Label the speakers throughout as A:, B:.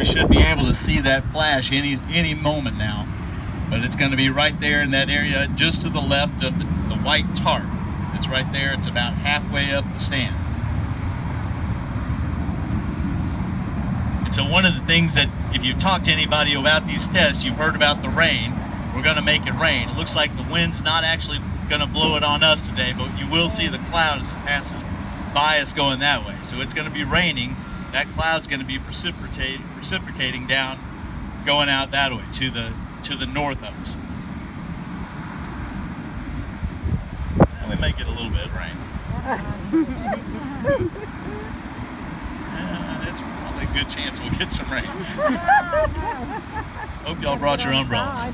A: we should be able to see that flash any moment now. But it's going to be right there in that area just to the left of the white tarp. It's right there. It's about halfway up the stand. And so one of the things that, if you talk to anybody about these tests, you've heard about the rain. We're going to make it rain. It looks like the wind's not actually going to blow it on us today, but you will see the cloud as it passes by us going that way. So it's going to be raining. That cloud's going to be precipitating down, going out that way to the north of us. And we may get a little bit of rain. It's probably a good chance we'll get some rain. Hope y'all brought your umbrellas.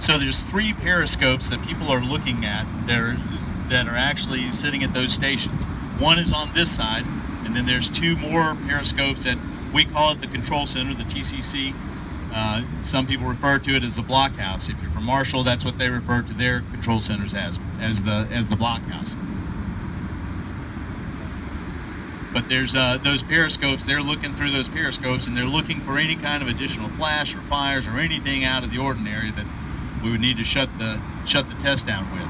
A: So there's 3 periscopes that people are looking at that are actually sitting at those stations. One is on this side, and then there's 2 more periscopes that we call it the control center, the TCC. Some people refer to it as the blockhouse. If you're from Marshall, that's what they refer to their control centers as the blockhouse. But there's those periscopes. They're looking through those periscopes, and they're looking for any kind of additional flash or fires or anything out of the ordinary that we would need to shut the test down with.